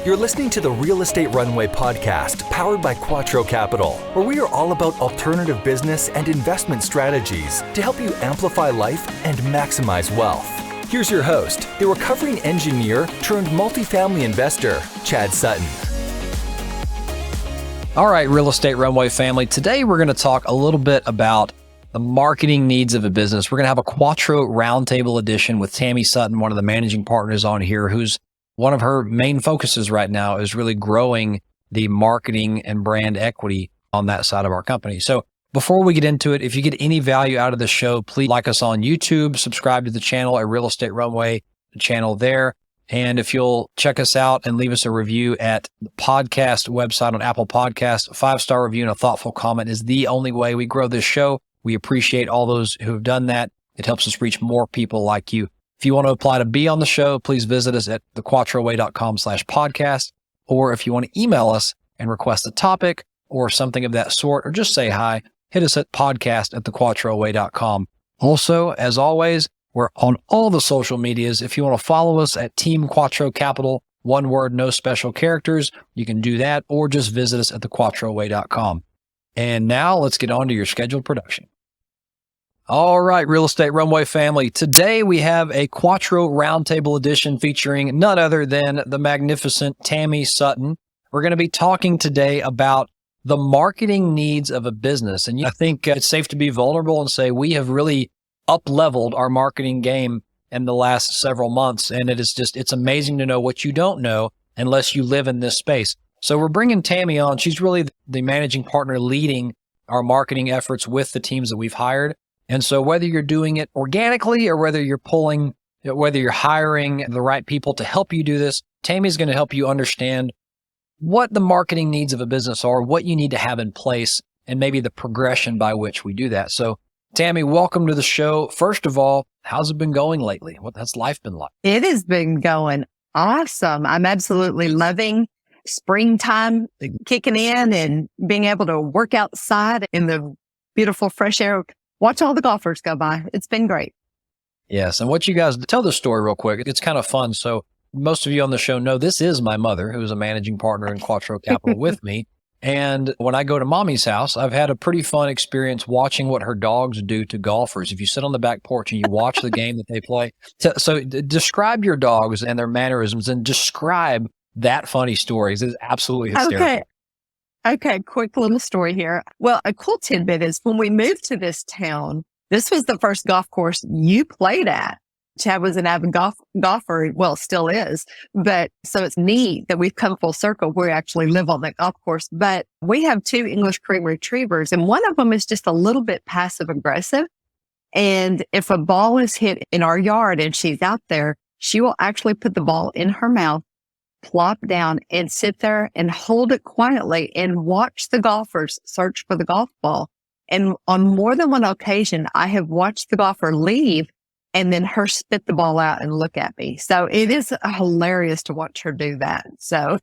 You're listening to the Real Estate Runway podcast, powered by Quattro Capital, where we are all about alternative business and investment strategies to help you amplify life and maximize wealth. Here's your host, the recovering engineer turned multifamily investor, Chad Sutton. All right, Real Estate Runway family. Today, we're going to talk a little bit about the marketing needs of a business. We're going to have a Quattro Roundtable edition with Tammy Sutton, one of the managing partners on here, who's one of her main focuses right now is really growing the marketing and brand equity on that side of our company. So before we get into it, if you get any value out of the show, please like us on YouTube, subscribe to the channel at Real Estate Runway, the channel there. And if you'll check us out and leave us a review at the podcast website on Apple Podcasts, a 5-star review and a thoughtful comment is the only way we grow this show. We appreciate all those who have done that. It helps us reach more people like you. If you want to apply to be on the show, please visit us at thequattroway.com/podcast. Or if you want to email us and request a topic or something of that sort, or just say hi, hit us at podcast@thequattroway.com. Also, as always, we're on all the social medias. If you want to follow us at Team Quattro Capital, one word, no special characters, you can do that, or just visit us at thequattroway.com. And now let's get on to your scheduled production. All right, Real Estate Runway family. Today we have a Quattro Roundtable edition featuring none other than the magnificent Tammy Sutton. We're going to be talking today about the marketing needs of a business. And I think it's safe to be vulnerable and say we have really up-leveled our marketing game in the last several months. And it's amazing to know what you don't know unless you live in this space. So we're bringing Tammy on. She's really the managing partner leading our marketing efforts with the teams that we've hired. And so whether you're doing it organically or whether you're hiring the right people to help you do this, Tammy's going to help you understand what the marketing needs of a business are, what you need to have in place, and maybe the progression by which we do that. So Tammy, welcome to the show. First of all, how's it been going lately? What has life been like? It has been going awesome. I'm absolutely loving springtime kicking in and being able to work outside in the beautiful fresh air. Watch all the golfers go by. It's been great. Yes. And what you guys tell the story real quick. It's kind of fun. So most of you on the show know this is my mother, who's a managing partner in Quattro Capital with me. And when I go to mommy's house, I've had a pretty fun experience watching what her dogs do to golfers. If you sit on the back porch and you watch the game that they play. So describe your dogs and their mannerisms and describe that funny story. It's absolutely hysterical. Okay, quick little story here. Well, a cool tidbit is when we moved to this town, this was the first golf course you played at. Chad was an avid golfer, well, still is. But so it's neat that we've come full circle. We actually live on that golf course. But we have 2 English cream retrievers, and one of them is just a little bit passive aggressive. And if a ball is hit in our yard and she's out there, she will actually put the ball in her mouth, plop down and sit there and hold it quietly and watch the golfers search for the golf ball. And on more than one occasion, I have watched the golfer leave and then her spit the ball out and look at me. So it is hilarious to watch her do that. So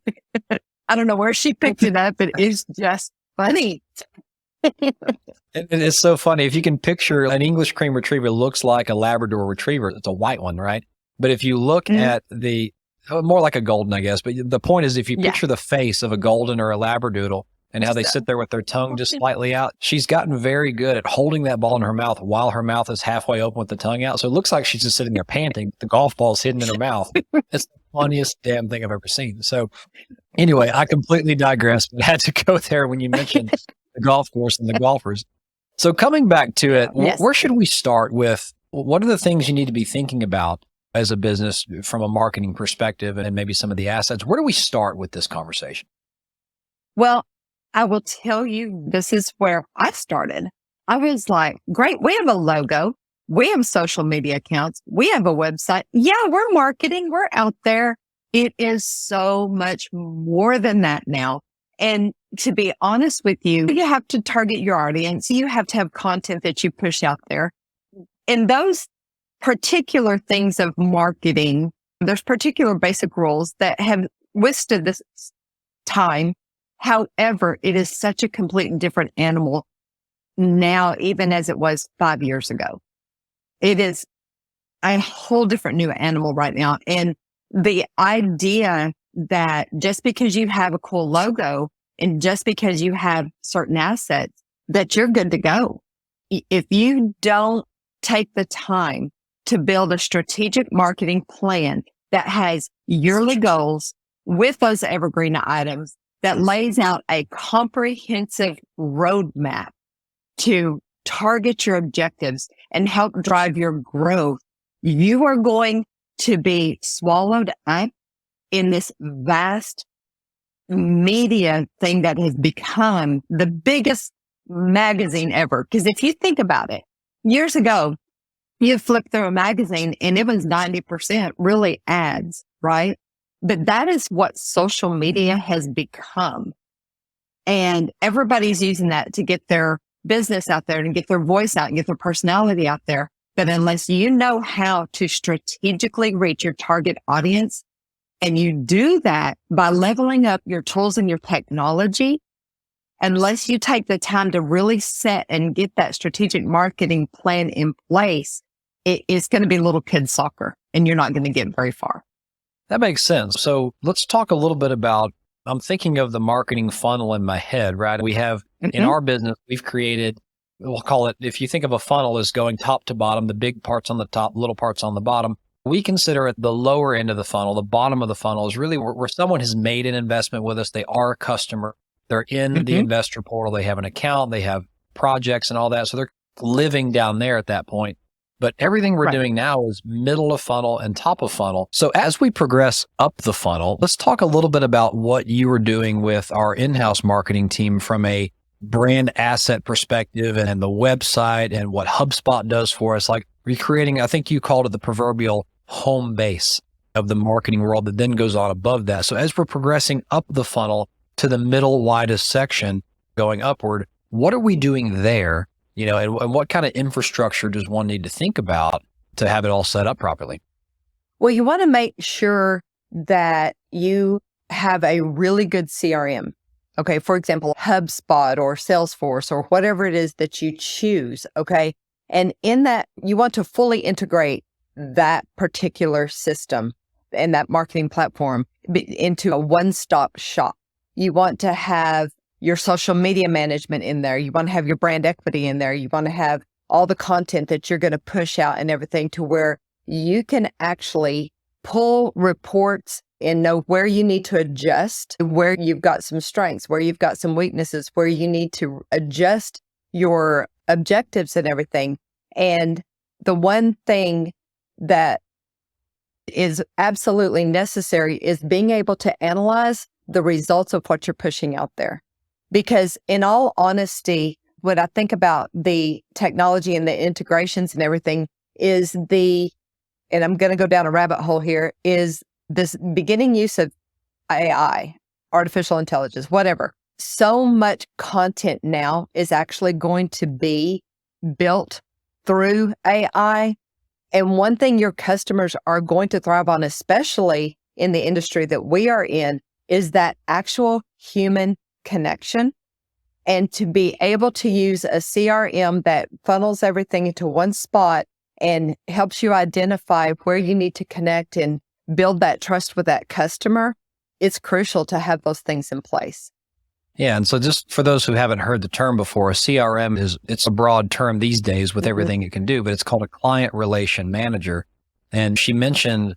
I don't know where she picked it up, but it's just funny. It's so funny. If you can picture an English cream retriever looks like a Labrador retriever. It's a white one, right? But if you look at more like a golden, I guess. But the point is, if you picture the face of a golden or a Labradoodle and how they sit there with their tongue just slightly out, she's gotten very good at holding that ball in her mouth while her mouth is halfway open with the tongue out. So it looks like she's just sitting there panting. The golf ball's hidden in her mouth. It's the funniest damn thing I've ever seen. So anyway, I completely digress, but I had to go there when you mentioned the golf course and the golfers. So coming back to it, where should we start with? What are the things you need to be thinking about as a business from a marketing perspective and maybe some of the assets? Where do we start with this conversation? Well, I will tell you, this is where I started. I was like, great, we have a logo. We have social media accounts. We have a website. Yeah, we're marketing. We're out there. It is so much more than that now. And to be honest with you, you have to target your audience. You have to have content that you push out there. And those particular things of marketing, there's particular basic rules that have withstood this time. However, it is such a complete and different animal now, even as it was 5 years ago. It is a whole different new animal right now. And the idea that just because you have a cool logo and just because you have certain assets, that you're good to go. If you don't take the time to build a strategic marketing plan that has yearly goals with those evergreen items, that lays out a comprehensive roadmap to target your objectives and help drive your growth, you are going to be swallowed up in this vast media thing that has become the biggest magazine ever. Because if you think about it, years ago, you flipped through a magazine and it was 90% really ads, right? But that is what social media has become. And everybody's using that to get their business out there and get their voice out and get their personality out there. But unless you know how to strategically reach your target audience, and you do that by leveling up your tools and your technology, unless you take the time to really set and get that strategic marketing plan in place, it's going to be little kid soccer and you're not going to get very far. That makes sense. So let's talk a little bit about, I'm thinking of the marketing funnel in my head, right? We have in our business, we've created, we'll call it, if you think of a funnel as going top to bottom, the big parts on the top, little parts on the bottom, we consider it the lower end of the funnel. The bottom of the funnel is really where someone has made an investment with us. They are a customer. They're in the investor portal. They have an account. They have projects and all that. So they're living down there at that point. But everything we're doing now is middle of funnel and top of funnel. So as we progress up the funnel, let's talk a little bit about what you are doing with our in-house marketing team from a brand asset perspective and the website and what HubSpot does for us, like recreating, I think you called it the proverbial home base of the marketing world that then goes on above that. So as we're progressing up the funnel to the middle widest section going upward, what are we doing there? You know, and what kind of infrastructure does one need to think about to have it all set up properly? Well, you want to make sure that you have a really good CRM. Okay. For example, HubSpot or Salesforce or whatever it is that you choose. Okay. And in that, you want to fully integrate that particular system and that marketing platform into a one-stop shop. You want to have your social media management in there. You want to have your brand equity in there. You want to have all the content that you're going to push out and everything to where you can actually pull reports and know where you need to adjust, where you've got some strengths, where you've got some weaknesses, where you need to adjust your objectives and everything. And the one thing that is absolutely necessary is being able to analyze the results of what you're pushing out there. Because in all honesty, when I think about the technology and the integrations and everything is and I'm going to go down a rabbit hole here, is this beginning use of AI, artificial intelligence, whatever. So much content now is actually going to be built through AI. And one thing your customers are going to thrive on, especially in the industry that we are in, is that actual human connection. And to be able to use a CRM that funnels everything into one spot and helps you identify where you need to connect and build that trust with that customer, it's crucial to have those things in place. Yeah. And so just for those who haven't heard the term before, a CRM it's a broad term these days with everything it can do, but it's called a client relation manager. And she mentioned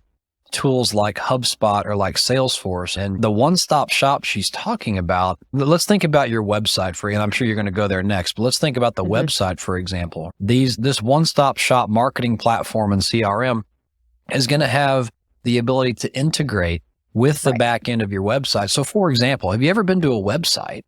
tools like HubSpot or like Salesforce, and the one-stop shop she's talking about. Let's think about your website and I'm sure you're going to go there next, but let's think about the website, for example. This one-stop shop marketing platform and CRM is going to have the ability to integrate with the back end of your website. So for example, have you ever been to a website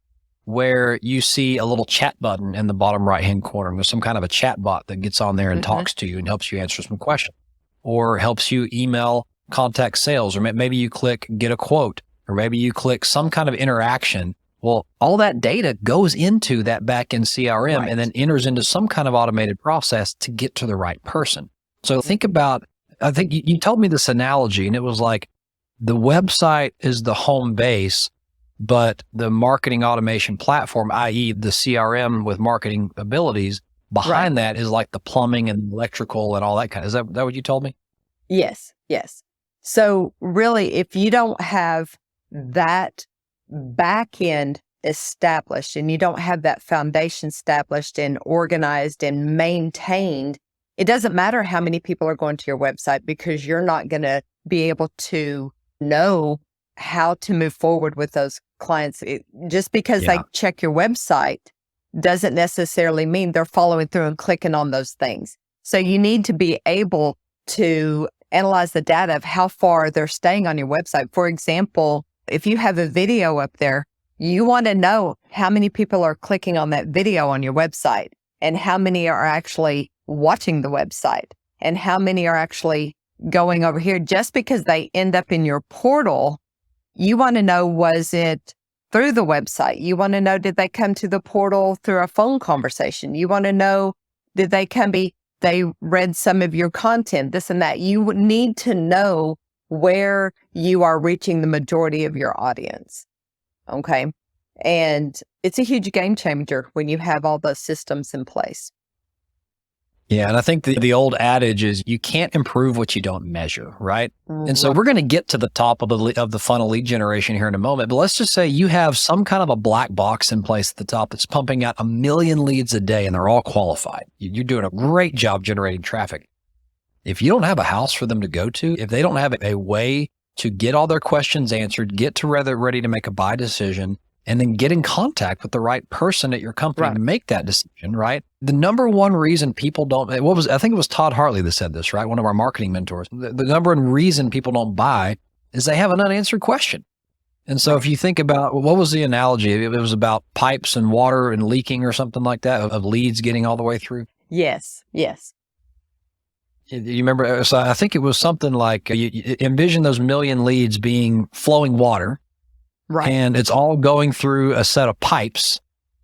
where you see a little chat button in the bottom right-hand corner and there's some kind of a chat bot that gets on there and talks to you and helps you answer some questions or helps you email contact sales, or maybe you click get a quote, or maybe you click some kind of interaction. Well, all that data goes into that back-end CRM and then enters into some kind of automated process to get to the right person. So think about, I think you told me this analogy and it was like the website is the home base, but the marketing automation platform, i.e. the CRM with marketing abilities behind that is like the plumbing and electrical and all that kind of, is that what you told me? Yes. So really, if you don't have that back end established and you don't have that foundation established and organized and maintained, it doesn't matter how many people are going to your website, because you're not going to be able to know how to move forward with those clients. Just because they check your website doesn't necessarily mean they're following through and clicking on those things. So you need to be able to analyze the data of how far they're staying on your website. For example, if you have a video up there, you want to know how many people are clicking on that video on your website, and how many are actually watching the website, and how many are actually going over here. Just because they end up in your portal, you want to know, was it through the website? You want to know, did they come to the portal through a phone conversation? You want to know, did they they read some of your content, this and that. You would need to know where you are reaching the majority of your audience. Okay. And it's a huge game changer when you have all those systems in place. Yeah. And I think the old adage is you can't improve what you don't measure, right? And so we're going to get to the top of the funnel lead generation here in a moment, but let's just say you have some kind of a black box in place at the top that's pumping out 1 million leads a day and they're all qualified. You're doing a great job generating traffic. If you don't have a house for them to go to, if they don't have a way to get all their questions answered, get to ready to make a buy decision, and then get in contact with the right person at your company to make that decision, right? The number one reason people don't, I think it was Todd Hartley that said this, right? One of our marketing mentors. The number one reason people don't buy is they have an unanswered question. And so if you think about, what was the analogy? It was about pipes and water and leaking or something like that, of leads getting all the way through. Yes. You remember, so I think it was something like, you envision those 1 million leads being flowing water. Right. And it's all going through a set of pipes.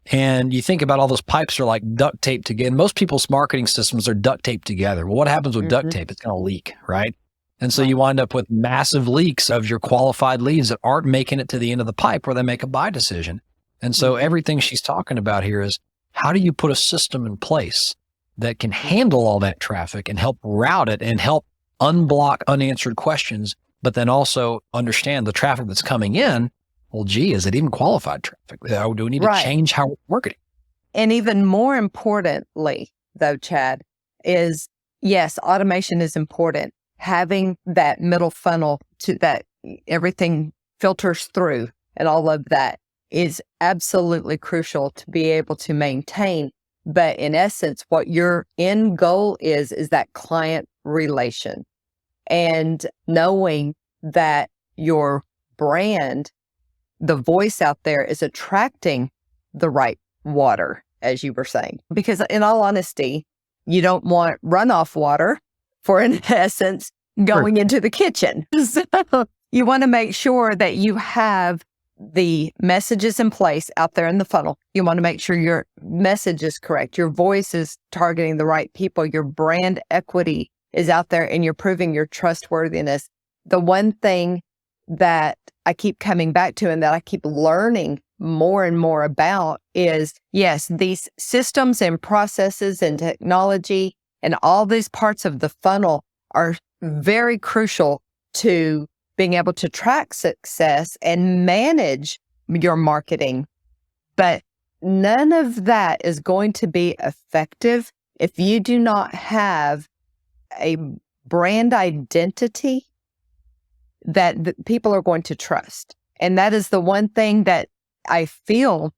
And you think about all those pipes are like duct taped together. And most people's marketing systems are duct taped together. Well, what happens with duct tape? It's going to leak, right? And so you wind up with massive leaks of your qualified leads that aren't making it to the end of the pipe where they make a buy decision. And so everything she's talking about here is, how do you put a system in place that can handle all that traffic and help route it and help unblock unanswered questions, but then also understand the traffic that's coming in? Well, gee, is it even qualified traffic? Do we need to change how we're marketing? And even more importantly, though, Chad, is yes, automation is important. Having that middle funnel to that everything filters through and all of that is absolutely crucial to be able to maintain. But in essence, what your end goal is that client relation, and knowing that your brand, the voice out there, is attracting the right water, as you were saying. Because in all honesty, you don't want runoff water for, in essence, going into the kitchen. So you want to make sure that you have the messages in place out there in the funnel. You want to make sure your message is correct. Your voice is targeting the right people. Your brand equity is out there and you're proving your trustworthiness. The one thing that I keep coming back to and that I keep learning more and more about is, yes, these systems and processes and technology and all these parts of the funnel are very crucial to being able to track success and manage your marketing. But none of that is going to be effective if you do not have a brand identity that people are going to trust. And that is the one thing that I feel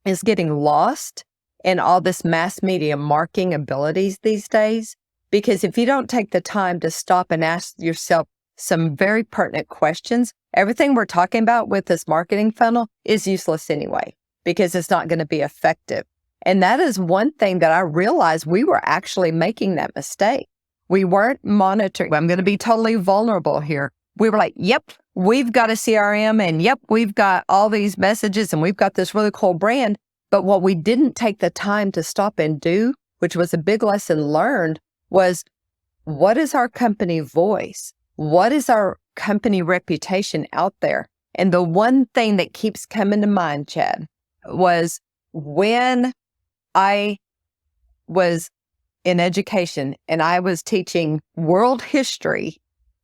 is getting lost in all this mass media marketing abilities these days. Because if you don't take the time to stop and ask yourself some very pertinent questions, everything we're talking about with this marketing funnel is useless anyway, because it's not going to be effective. And that is one thing that I realized we were actually making that mistake. We weren't monitoring. I'm going to be totally vulnerable here. We were like, yep, we've got a CRM and yep, we've got all these messages and we've got this really cool brand. But what we didn't take the time to stop and do, which was a big lesson learned, was what is our company voice? What is our company reputation out there? And the one thing that keeps coming to mind, Chad, was when I was in education and I was teaching world history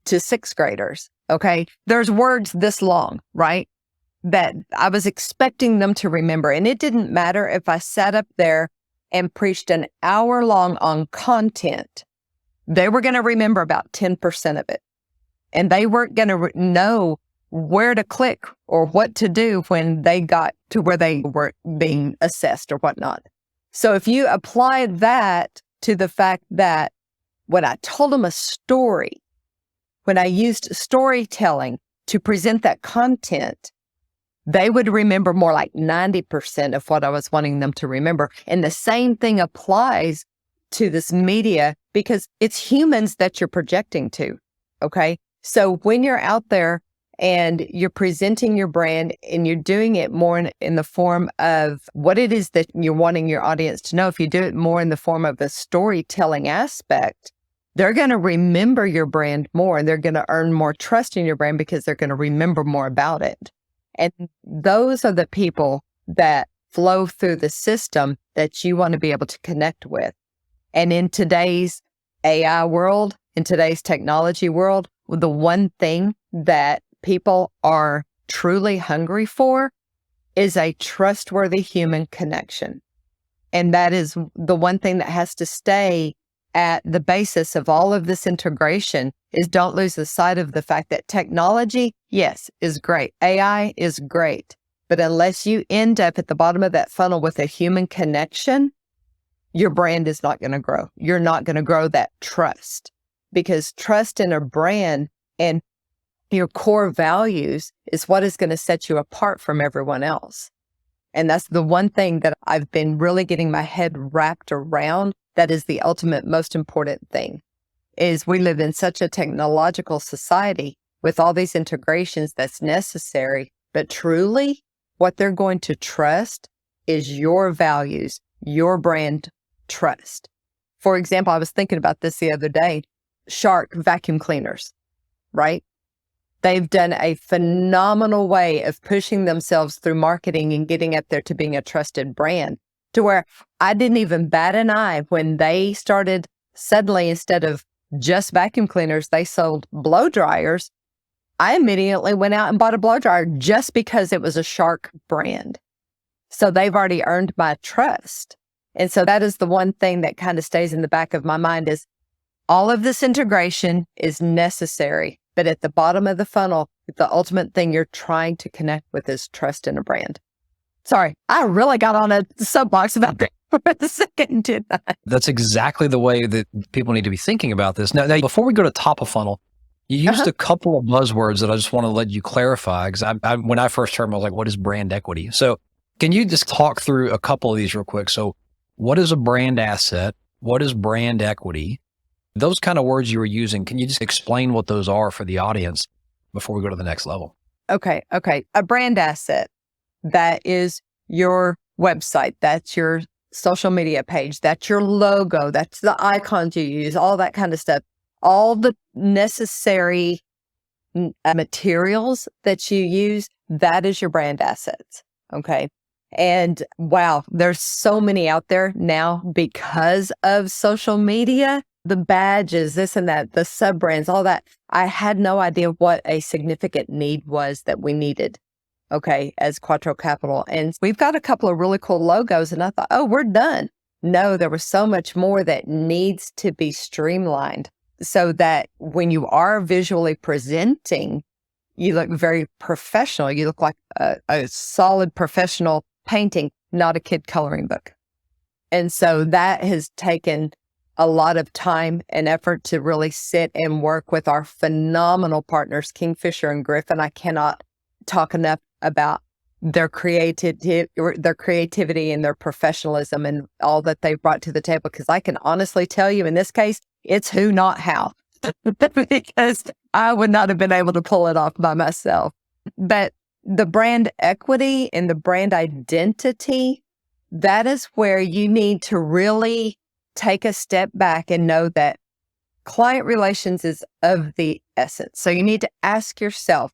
to sixth graders. Okay. There's words this long, right? That I was expecting them to remember. And it didn't matter if I sat up there and preached an hour long on content. They were going to remember about 10% of it. And they weren't going to know where to click or what to do when they got to where they were being assessed or whatnot. So if you apply that to the fact that when I told them a story, when I used storytelling to present that content, they would remember more like 90% of what I was wanting them to remember. And the same thing applies to this media because it's humans that you're projecting to. Okay. So when you're out there and you're presenting your brand and you're doing it more in the form of what it is that you're wanting your audience to know, if you do it more in the form of a storytelling aspect, they're going to remember your brand more and they're going to earn more trust in your brand because they're going to remember more about it. And those are the people that flow through the system that you want to be able to connect with. And in today's AI world, in today's technology world, the one thing that people are truly hungry for is a trustworthy human connection. And that is the one thing that has to stay at the basis of all of this integration is don't lose the sight of the fact that technology, yes, is great. AI is great. But unless you end up at the bottom of that funnel with a human connection, your brand is not going to grow. You're not going to grow that trust because trust in a brand and your core values is what is going to set you apart from everyone else. And that's the one thing that I've been really getting my head wrapped around. That is the ultimate most important thing is we live in such a technological society with all these integrations that's necessary, but truly what they're going to trust is your values, your brand trust. For example, I was thinking about this the other day, Shark vacuum cleaners, right? They've done a phenomenal way of pushing themselves through marketing and getting up there to being a trusted brand to where I didn't even bat an eye when they started suddenly, instead of just vacuum cleaners, they sold blow dryers. I immediately went out and bought a blow dryer just because it was a Shark brand. So they've already earned my trust. And so that is the one thing that kind of stays in the back of my mind is all of this integration is necessary. But at the bottom of the funnel, the ultimate thing you're trying to connect with is trust in a brand. Sorry, I really got on a soapbox about that for a second, didn't I? That's exactly the way that people need to be thinking about this. Now before we go to top of funnel, you used a couple of buzzwords that I just want to let you clarify because when I first heard them, I was like, what is brand equity? So can you just talk through a couple of these real quick? So what is a brand asset? What is brand equity? Those kind of words you were using, can you just explain what those are for the audience before we go to the next level? Okay. A brand asset, that is your website. That's your social media page. That's your logo. That's the icons you use, all that kind of stuff. All the necessary materials that you use, that is your brand assets. Okay. And wow, there's so many out there now because of social media. The badges, this and that, the sub-brands, all that. I had no idea what a significant need was that we needed, okay, as Quattro Capital. And we've got a couple of really cool logos and I thought, oh, we're done. No, there was so much more that needs to be streamlined so that when you are visually presenting, you look very professional. You look like a solid professional painting, not a kid coloring book. And so that has taken a lot of time and effort to really sit and work with our phenomenal partners, Kingfisher and Griffin. I cannot talk enough about their creativity and their professionalism and all that they brought to the table. Because I can honestly tell you in this case, it's who, not how, because I would not have been able to pull it off by myself. But the brand equity and the brand identity, that is where you need to really take a step back and know that client relations is of the essence. So you need to ask yourself,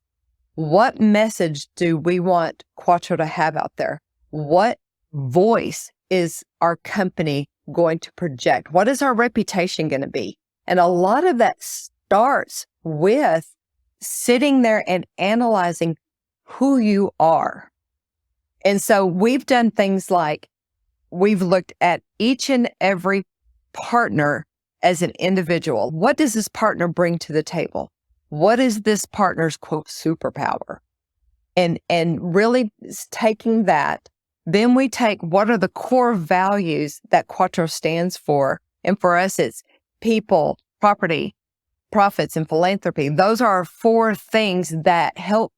what message do we want Quattro to have out there? What voice is our company going to project? What is our reputation going to be? And a lot of that starts with sitting there and analyzing who you are. And so we've done things like we've looked at each and every partner as an individual. What does this partner bring to the table? What is this partner's quote superpower? And really taking that, then we take what are the core values that Quattro stands for. And for us, it's people, property, profits, and philanthropy. Those are our 4 things that help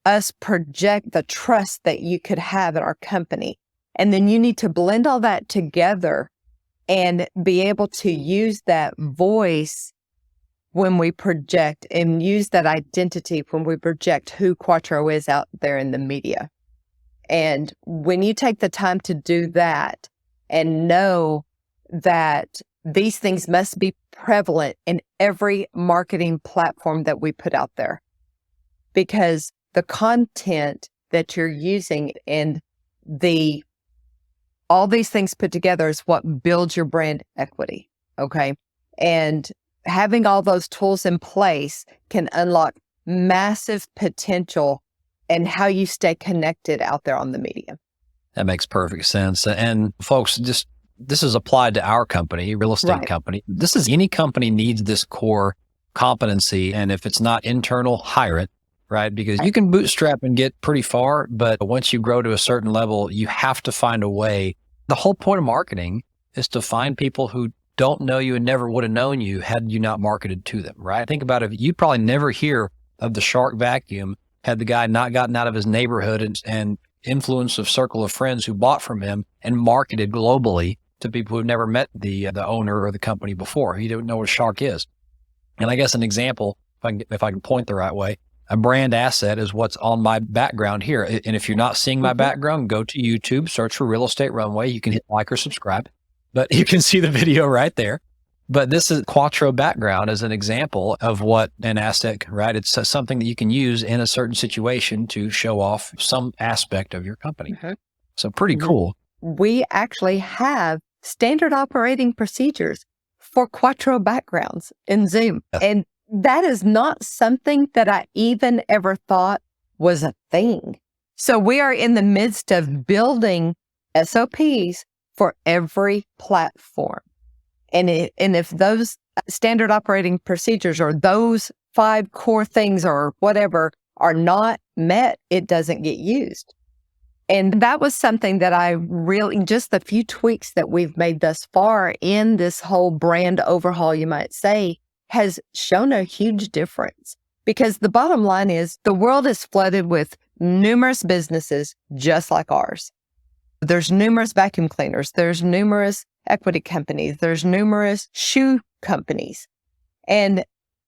us project the trust that you could have in our company. And then you need to blend all that together and be able to use that voice when we project and use that identity when we project who Quattro is out there in the media. And when you take the time to do that and know that these things must be prevalent in every marketing platform that we put out there, because the content that you're using and all these things put together is what builds your brand equity. Okay. And having all those tools in place can unlock massive potential and how you stay connected out there on the media. That makes perfect sense. And folks, this is applied to our company, real estate company. Any company needs this core competency. And if it's not internal, hire it, right? Because you can bootstrap and get pretty far, but once you grow to a certain level, you have to find a way. The whole point of marketing is to find people who don't know you and never would have known you had you not marketed to them, right? Think about it. You probably never hear of the Shark vacuum had the guy not gotten out of his neighborhood and influence of circle of friends who bought from him and marketed globally to people who've never met the owner or the company before. You don't know what a shark is. And I guess an example, if I can point the right way, a brand asset is what's on my background here. And if you're not seeing my background, go to YouTube, search for Real Estate Runway. You can hit like or subscribe, but you can see the video right there. But this is Quattro background as an example of what an asset, right? It's something that you can use in a certain situation to show off some aspect of your company. So pretty cool. We actually have standard operating procedures for Quattro backgrounds in Zoom. And that is not something that I even ever thought was a thing. So we are in the midst of building SOPs for every platform. And if those standard operating procedures or those 5 core things or whatever are not met, it doesn't get used. And that was something that I really, just the few tweaks that we've made thus far in this whole brand overhaul, you might say, has shown a huge difference. Because the bottom line is the world is flooded with numerous businesses just like ours. There's numerous vacuum cleaners. There's numerous equity companies. There's numerous shoe companies. And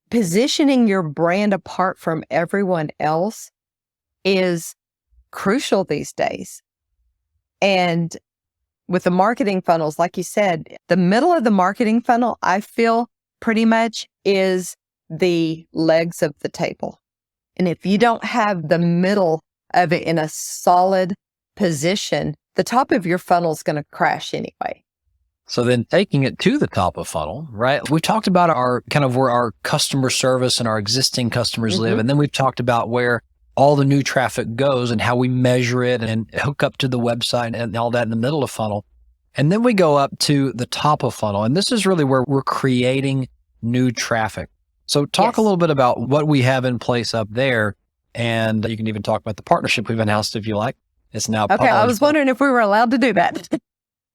positioning your brand apart from everyone else is crucial these days. And with the marketing funnels, like you said, the middle of the marketing funnel, I feel pretty much is the legs of the table. And if you don't have the middle of it in a solid position, the top of your funnel is going to crash anyway. So then taking it to the top of funnel, right? We talked about our kind of where our customer service and our existing customers live. And then we've talked about where all the new traffic goes and how we measure it and hook up to the website and all that in the middle of funnel. And then we go up to the top of funnel. And this is really where we're creating new traffic. So talk a little bit about what we have in place up there. And you can even talk about the partnership we've announced if you like. It's now published. I was wondering if we were allowed to do that.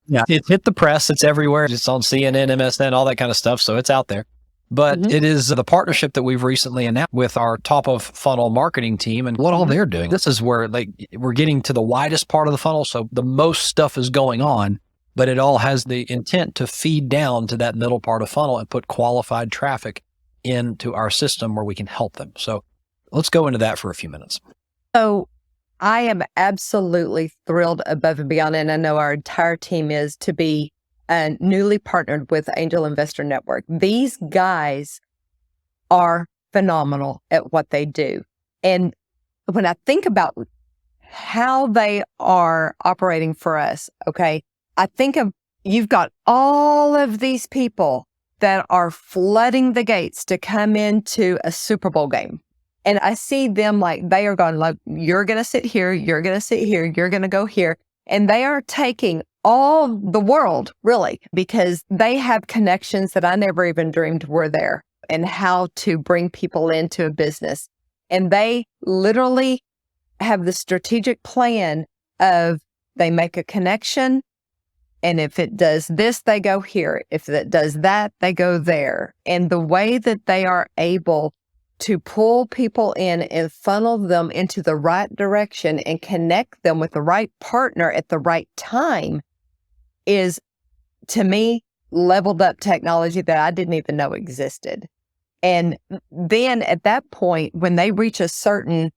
Yeah, it hit the press. It's everywhere. It's on CNN, MSN, all that kind of stuff. So it's out there. But it is the partnership that we've recently announced with our top of funnel marketing team and what all they're doing. This is where we're getting to the widest part of the funnel. So the most stuff is going on, but it all has the intent to feed down to that middle part of funnel and put qualified traffic into our system where we can help them. So let's go into that for a few minutes. So I am absolutely thrilled above and beyond, and I know our entire team is, to be newly partnered with Angel Investor Network. These guys are phenomenal at what they do. And when I think about how they are operating for us, okay, I think of you've got all of these people that are flooding the gates to come into a Super Bowl game. And I see them like they are going like, you're going to sit here, you're going to sit here, you're going to go here. And they are taking all the world, really, because they have connections that I never even dreamed were there and how to bring people into a business. And they literally have the strategic plan of they make a connection. And if it does this, they go here. If it does that, they go there. And the way that they are able to pull people in and funnel them into the right direction and connect them with the right partner at the right time is, to me, leveled up technology that I didn't even know existed. And then at that point, when they reach a certain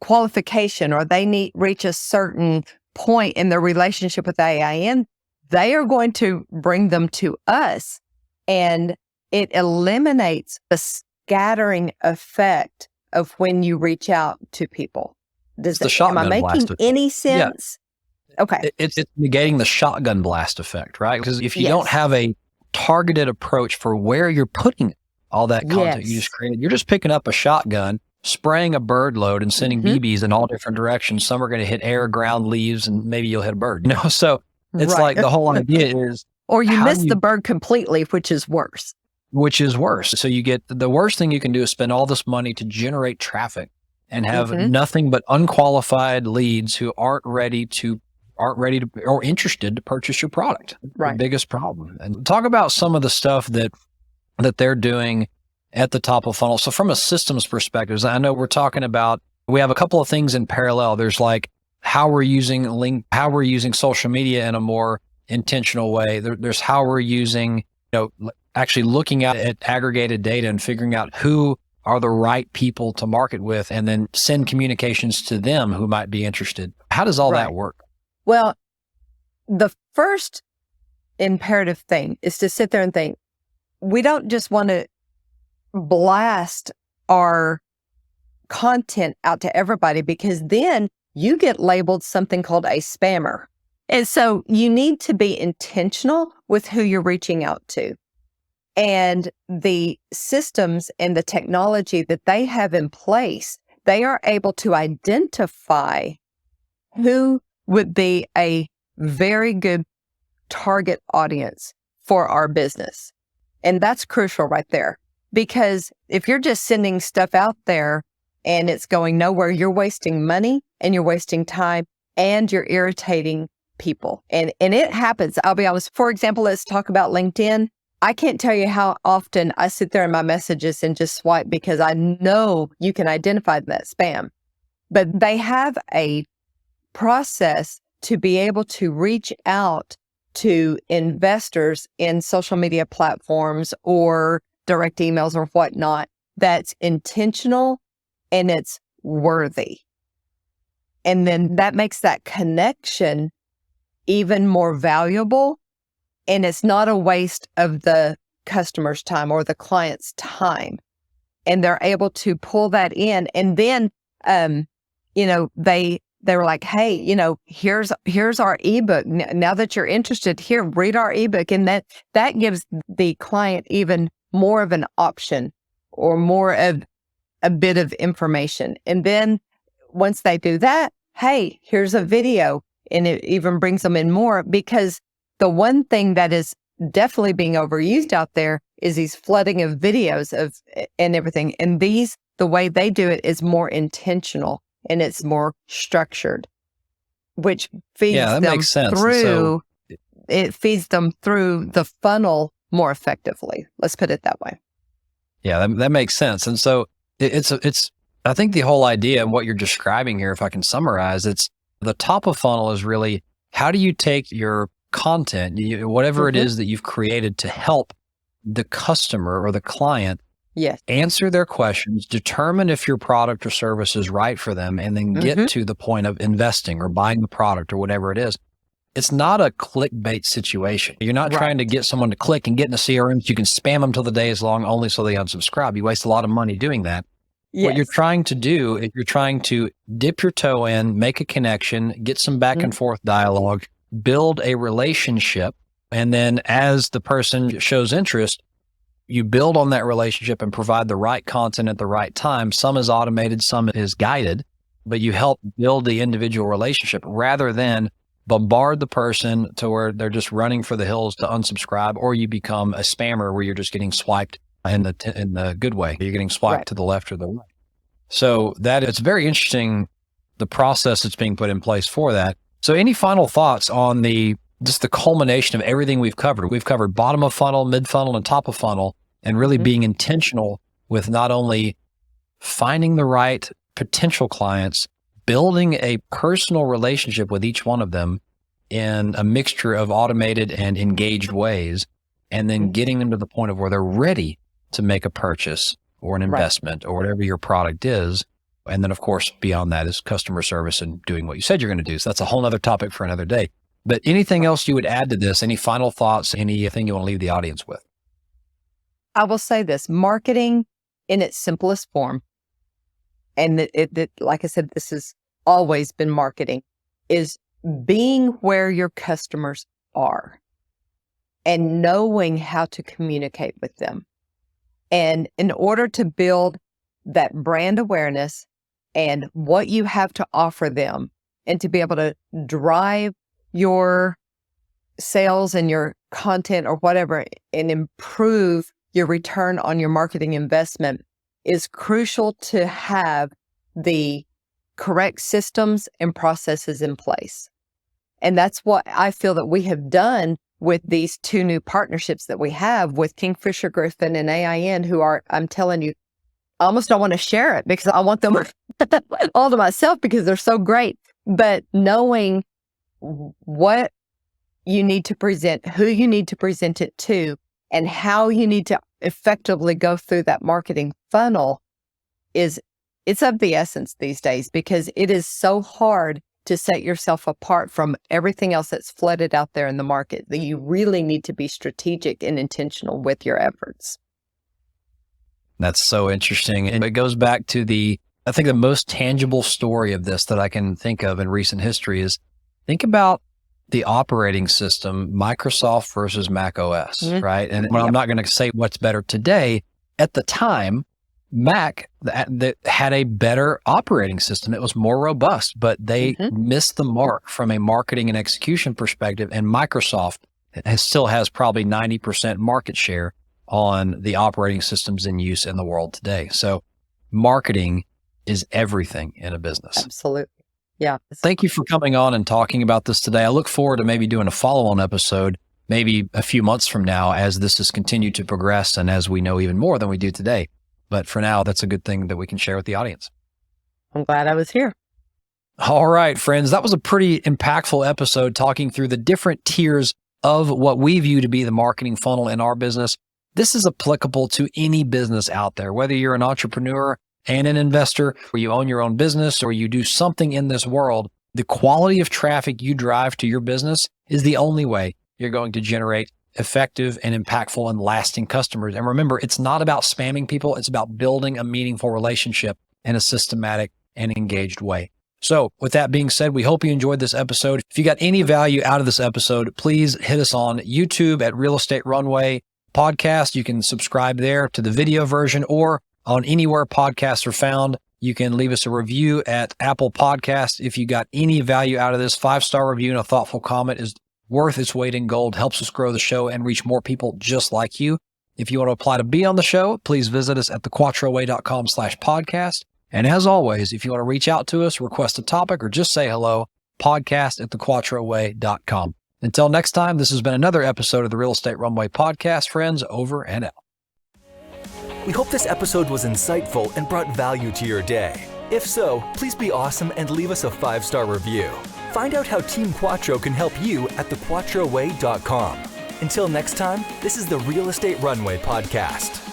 qualification or they reach a certain point in their relationship with AIN, they are going to bring them to us, and it eliminates the scattering effect of when you reach out to people. Am I making any sense? Yeah. Okay. It's negating the shotgun blast effect, right? Because if you don't have a targeted approach for where you're putting all that content you just created, you're just picking up a shotgun, spraying a bird load and sending BBs in all different directions. Some are going to hit air, ground, leaves, and maybe you'll hit a bird. So it's like the whole idea is, or you miss the bird completely, which is worse. So you get the worst thing you can do is spend all this money to generate traffic and have nothing but unqualified leads who aren't ready to or interested to purchase your product. Right. The biggest problem. And talk about some of the stuff that they're doing at the top of funnel. So from a systems perspective, I know we're talking about, we have a couple of things in parallel. There's like how we're using social media in a more intentional way. There's how we're using, actually looking at aggregated data and figuring out who are the right people to market with, and then send communications to them who might be interested. How does all that work? Well, the first imperative thing is to sit there and think, we don't just want to blast our content out to everybody, because then you get labeled something called a spammer. And so you need to be intentional with who you're reaching out to. And the systems and the technology that they have in place, they are able to identify who would be a very good target audience for our business. And that's crucial right there. Because if you're just sending stuff out there and it's going nowhere, you're wasting money and you're wasting time and you're irritating people. And it happens. I'll be honest. For example, let's talk about LinkedIn. I can't tell you how often I sit there in my messages and just swipe because I know you can identify that spam. But they have a process to be able to reach out to investors in social media platforms or direct emails or whatnot that's intentional and it's worthy. And then that makes that connection even more valuable. And it's not a waste of the customer's time or the client's time. And they're able to pull that in. And then, they were like, hey, here's our ebook. Now that you're interested, here, read our ebook. And that gives the client even more of an option or more of a bit of information. And then once they do that, hey, here's a video. And it even brings them in more, because the one thing that is definitely being overused out there is these flooding of videos and everything. And the way they do it is more intentional and it's more structured, which feeds them through. It feeds them through the funnel more effectively. Let's put it that way. Yeah, that makes sense. And so it's I think the whole idea and what you're describing here, if I can summarize, it's the top of funnel is really, how do you take your content, whatever it is that you've created to help the customer or the client answer their questions, determine if your product or service is right for them, and then get to the point of investing or buying the product or whatever it is. It's not a clickbait situation. You're not trying to get someone to click and get in the CRM so you can spam them till the day is long only so they unsubscribe. You waste a lot of money doing that. Yes. What you're trying to do is you're trying to dip your toe in, make a connection, get some back and forth dialogue, build a relationship. And then as the person shows interest, you build on that relationship and provide the right content at the right time. Some is automated, some is guided, but you help build the individual relationship rather than bombard the person to where they're just running for the hills to unsubscribe, or you become a spammer where you're just getting swiped in the good way. You're getting swiped to the left or the right. So it's very interesting, the process that's being put in place for that. So any final thoughts on just the culmination of everything we've covered? We've covered bottom of funnel, mid funnel, and top of funnel, and really being intentional with not only finding the right potential clients, building a personal relationship with each one of them in a mixture of automated and engaged ways, and then getting them to the point of where they're ready to make a purchase or an investment or whatever your product is. And then, of course, beyond that is customer service and doing what you said you're going to do. So that's a whole other topic for another day. But anything else you would add to this? Any final thoughts? Anything you want to leave the audience with? I will say this: marketing in its simplest form, and like I said, this has always been marketing, is being where your customers are and knowing how to communicate with them. And in order to build that brand awareness and what you have to offer them, and to be able to drive your sales and your content or whatever and improve your return on your marketing investment, is crucial to have the correct systems and processes in place. And that's what I feel that we have done with these two new partnerships that we have with Kingfisher Griffin and AIN, who are, I'm telling you, I almost don't want to share it because I want them all to myself because they're so great. But knowing what you need to present, who you need to present it to, and how you need to effectively go through that marketing funnel it's of the essence these days, because it is so hard to set yourself apart from everything else that's flooded out there in the market, that you really need to be strategic and intentional with your efforts. That's so interesting. And it goes back to I think the most tangible story of this that I can think of in recent history is, think about the operating system, Microsoft versus Mac OS, right? And I'm not going to say what's better today. At the time, Mac that had a better operating system. It was more robust, but they missed the mark from a marketing and execution perspective. And Microsoft still has probably 90% market share on the operating systems in use in the world today. So marketing is everything in a business. Absolutely. Yeah. Thank you for coming on and talking about this today. I look forward to maybe doing a follow-on episode, maybe a few months from now, as this has continued to progress and as we know even more than we do today. But for now, that's a good thing that we can share with the audience. I'm glad I was here. All right, friends, that was a pretty impactful episode talking through the different tiers of what we view to be the marketing funnel in our business. This is applicable to any business out there, whether you're an entrepreneur and an investor, or you own your own business, or you do something in this world. The quality of traffic you drive to your business is the only way you're going to generate effective and impactful and lasting customers. And remember, it's not about spamming people. It's about building a meaningful relationship in a systematic and engaged way. So with that being said, we hope you enjoyed this episode. If you got any value out of this episode, please hit us on YouTube at Real Estate Runway Podcast. You can subscribe there to the video version, or on anywhere podcasts are found. You can leave us a review at Apple Podcasts. If you got any value out of this, 5-star review and a thoughtful comment is worth its weight in gold, helps us grow the show and reach more people just like you. If you want to apply to be on the show, please visit us at thequattroway.com/podcast. And as always, if you want to reach out to us, request a topic, or just say hello, podcast@thequattroway.com. Until next time, this has been another episode of the Real Estate Runway Podcast. Friends, over and out. We hope this episode was insightful and brought value to your day. If so, please be awesome and leave us a 5-star review. Find out how Team Quattro can help you at thequattroway.com. Until next time, this is the Real Estate Runway Podcast.